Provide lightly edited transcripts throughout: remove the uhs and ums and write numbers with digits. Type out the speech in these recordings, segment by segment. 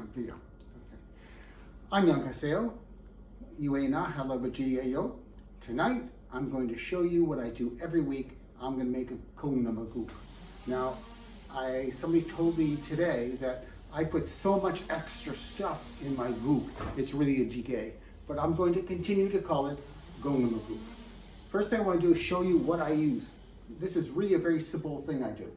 video. Okay. 안녕하세요. UAENA halabajiyeo. Tonight I'm going to show you what I do every week. I'm going to make a Kongnamulguk. Now, somebody told me today that I put so much extra stuff in my gook, it's really a jjigae. But I'm going to continue to call it Kongnamulguk. First thing I want to do is show you what I use. This is really a very simple thing I do.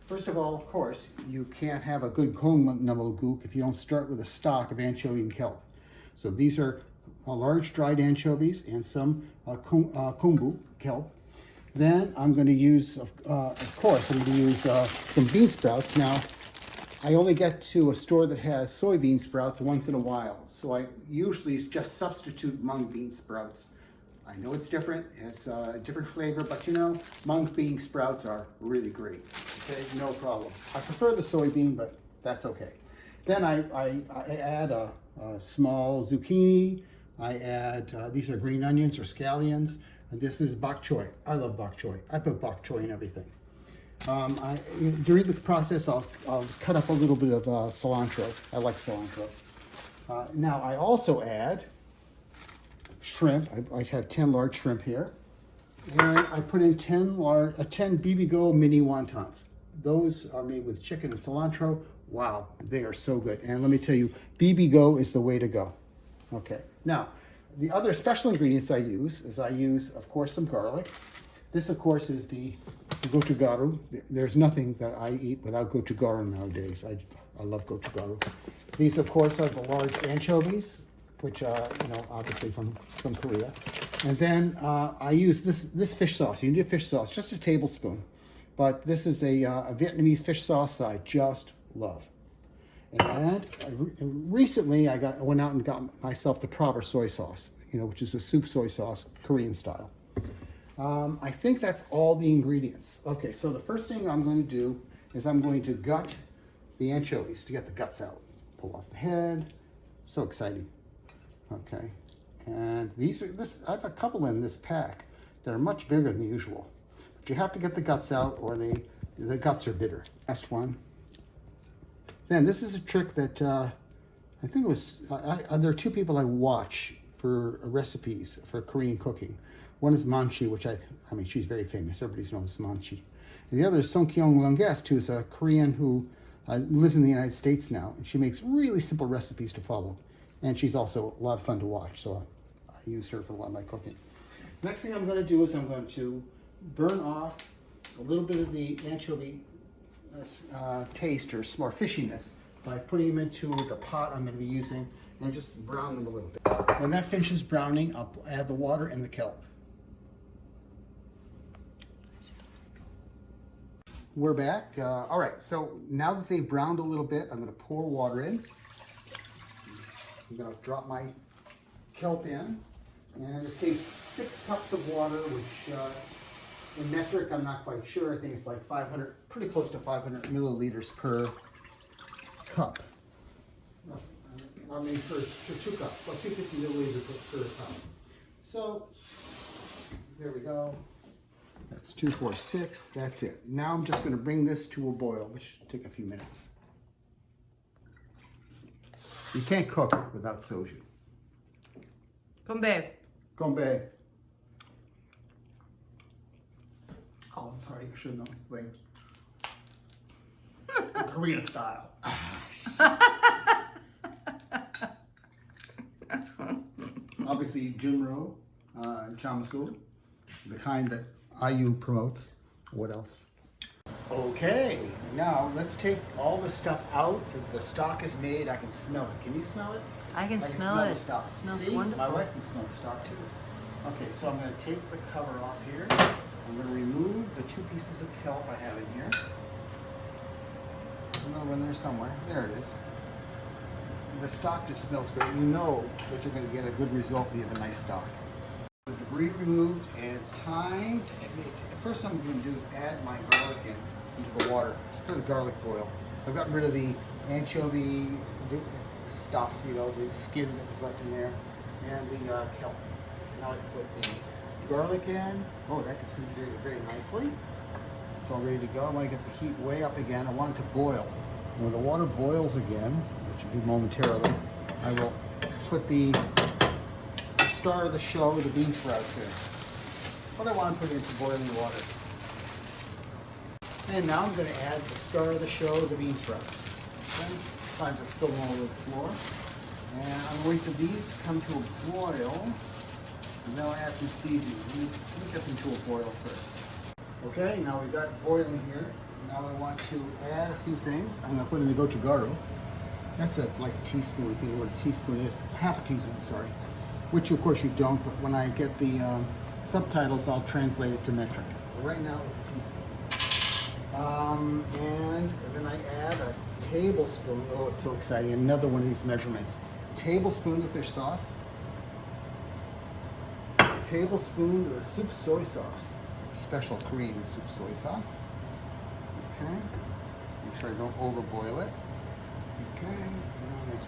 First of all, of course, you can't have a good Kongnamulguk if you don't start with a stock of anchovy and kelp. So these are large dried anchovies and some kombu, kelp. Then I'm going to use, of course, I'm going to use some bean sprouts. Now, I only get to a store that has soybean sprouts once in a while. So I usually just substitute mung bean sprouts. I know it's different, it's a different flavor, but you know, mung bean sprouts are really great. Okay, no problem. I prefer the soybean, but that's okay. Then I add a small zucchini. I add, these are green onions or scallions. And this is bok choy. I love bok choy. I put bok choy in everything. During the process, I'll cut up a little bit of cilantro. I like cilantro. Now I also add shrimp. I have 10 large shrimp here. And I put in 10 BBGO mini wontons. Those are made with chicken and cilantro. Wow, they are so good. And let me tell you, BBGO is the way to go. Okay, now, the other special ingredients I use, of course, some garlic. This, of course, is the gochugaru. There's nothing that I eat without gochugaru nowadays. I love gochugaru. These, of course, are the large anchovies, which are, you know, obviously from Korea. And then I use this fish sauce. You need a fish sauce, just a tablespoon. But this is a Vietnamese fish sauce that I just love. And recently I went out and got myself the proper soy sauce, you know, which is a soup soy sauce, Korean style. I think that's all the ingredients. Okay, so the first thing I'm going to do is I'm going to gut the anchovies to get the guts out. Pull off the head. So exciting. Okay, and I have a couple in this pack that are much bigger than usual. But you have to get the guts out or the guts are bitter. Last one. Then this is a trick that I think it was, there are two people I watch for recipes for Korean cooking. One is Manchi, which I mean, she's very famous. Everybody's known as Manchi. And the other is Songkyung-Lunguest, who is a Korean who lives in the United States now. And she makes really simple recipes to follow. And she's also a lot of fun to watch, so I use her for a lot of my cooking. Next thing I'm going to do is I'm going to burn off a little bit of the anchovy taste or more fishiness by putting them into the pot I'm going to be using and just brown them a little bit. When that finishes browning, I'll add the water and the kelp. We're back. All right, so now that they've browned a little bit, I'm going to pour water in. I'm going to drop my kelp in, and it takes 6 cups of water, which in metric, I'm not quite sure. I think it's like 500, pretty close to 500 milliliters per cup. I mean, for 2 cups, well, 250 milliliters per cup. So, there we go. That's 2, 4, 6. That's it. Now I'm just going to bring this to a boil, which should take a few minutes. You can't cook without soju. 건배. Kongbei. Oh, I'm sorry, I should know. Wait. Korean style. Obviously, Jimro, Chamasul, the kind that IU promotes. What else? Okay, now let's take all the stuff out. The stock is made. I can smell it. Can you smell it? I can smell it. The stock. Smells See? wonderful. My wife can smell the stock too. Okay, so I'm going to take the cover off here. I'm going to remove the 2 pieces of kelp I have in here. Another one there somewhere. There it is. The stock just smells great. You know that you're going to get a good result when you have a nice stock. The debris removed, and it's time to first thing I'm going to do is add my garlic into the water. Let the garlic boil. I've gotten rid of the anchovy stuff, you know, the skin that was left in there, and the kelp. Now I can put the garlic in. Oh, that disintegrated very nicely. It's all ready to go. I want to get the heat way up again. I want it to boil. And when the water boils again, which will be momentarily, I will put the star of the show, the bean sprouts here. But I want to put it into boiling water. And now I'm going to add the star of the show, the bean sprouts. Okay? Time to spill them all over the floor. And I'm waiting for these to come to a boil. And then I'll add some seasoning. Let me get them to a boil first. Okay, now we've got it boiling here. Now I want to add a few things. I'm going to put in the gochugaru. That's like a teaspoon, if you know what a teaspoon is. Half a teaspoon, sorry. Which of course you don't, but when I get the subtitles, I'll translate it to metric. But right now it's a teaspoon. And then I add a tablespoon. Oh, it's so exciting. Another one of these measurements. Tablespoon of fish sauce. A tablespoon of soup soy sauce. A special Korean soup soy sauce. Okay. Make sure I don't overboil it. Okay. Now mix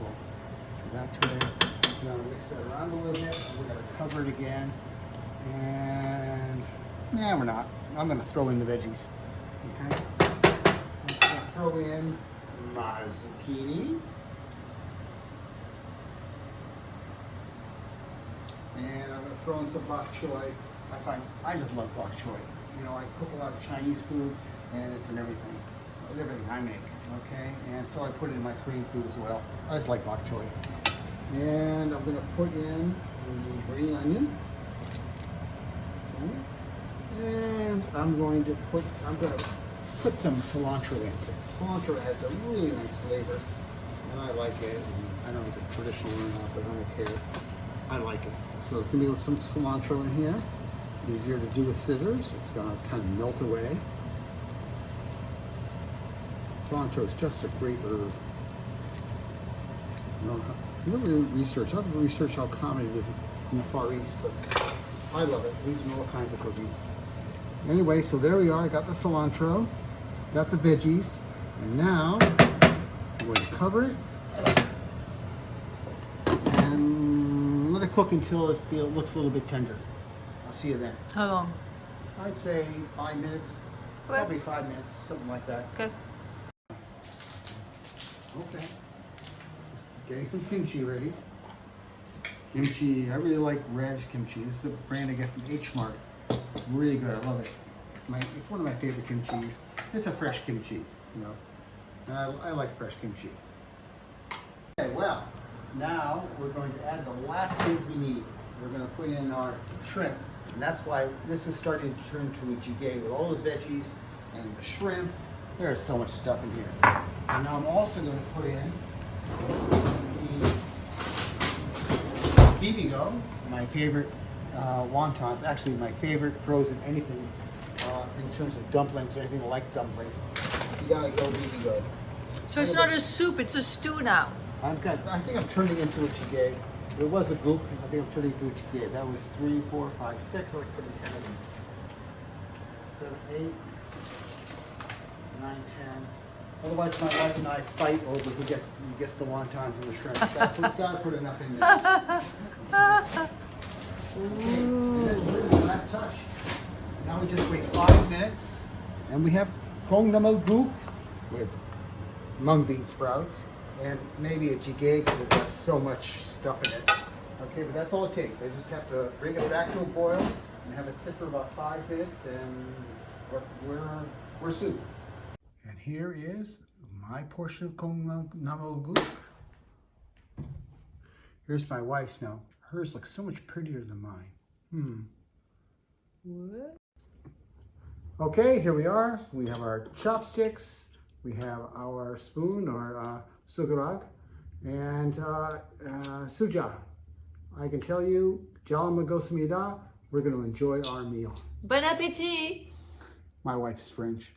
that to it. Now mix that around a little bit. We're going to cover it again. And we're not. I'm going to throw in the veggies. Okay. I'm going to throw in my zucchini. And I'm going to throw in some bok choy. I just love bok choy. You know, I cook a lot of Chinese food, and it's in everything I make. Okay, and so I put it in my Korean food as well. I just like bok choy. And I'm going to put in the green onion. Okay. And I'm going to put some cilantro in. Cilantro has a really nice flavor, and I like it. I don't know if it's traditional or not, but I don't care. I like it. So it's going to be some cilantro in here. Easier to do with scissors. It's going to kind of melt away. Cilantro is just a great herb. I've never researched how common it is in the Far East, but I love it. These are all kinds of cooking. Anyway, so there we are. I got the cilantro, got the veggies, and now I'm going to cover it and let it cook until it looks a little bit tender. I'll see you then. How long? I'd say 5 minutes. What? Probably 5 minutes, something like that. Okay. Okay. Getting some kimchi ready. Kimchi, I really like red kimchi. This is a brand I get from H Mart. Really good, I love it. It's one of my favorite kimchis. It's a fresh kimchi, you know. And I like fresh kimchi. Okay, well, now we're going to add the last things we need. We're going to put in our shrimp. And that's why this is starting to turn to a jjigae with all those veggies and the shrimp. There's so much stuff in here. And now I'm also going to put in the bibigo, my favorite wontons, actually my favorite frozen anything in terms of dumplings or anything like dumplings. You gotta go bibigo. So it's not a soup, it's a stew now. I think I'm turning into a jjigae. It was a guk, I think I'm turning into a jjigae. That was 3, 4, 5, 6. I like putting 10 of them. 7, 8, 9, 10. Otherwise, my wife and I fight over who gets the wontons and the shrimp. Gotta put enough in there. Okay, and this is really the last touch. Now we just wait 5 minutes, and we have Kongnamulguk with mung bean sprouts, and maybe a jjigae because it got so much stuff in it. Okay, but that's all it takes. I just have to bring it back to a boil and have it sit for about 5 minutes, and we're soup. And here is my portion of Kongnamulguk. Here's my wife's now. Hers looks so much prettier than mine. What? Okay, here we are. We have our chopsticks. We have our spoon, or sugarag, and suja. I can tell you, we're going to enjoy our meal. Bon appétit! My wife's French.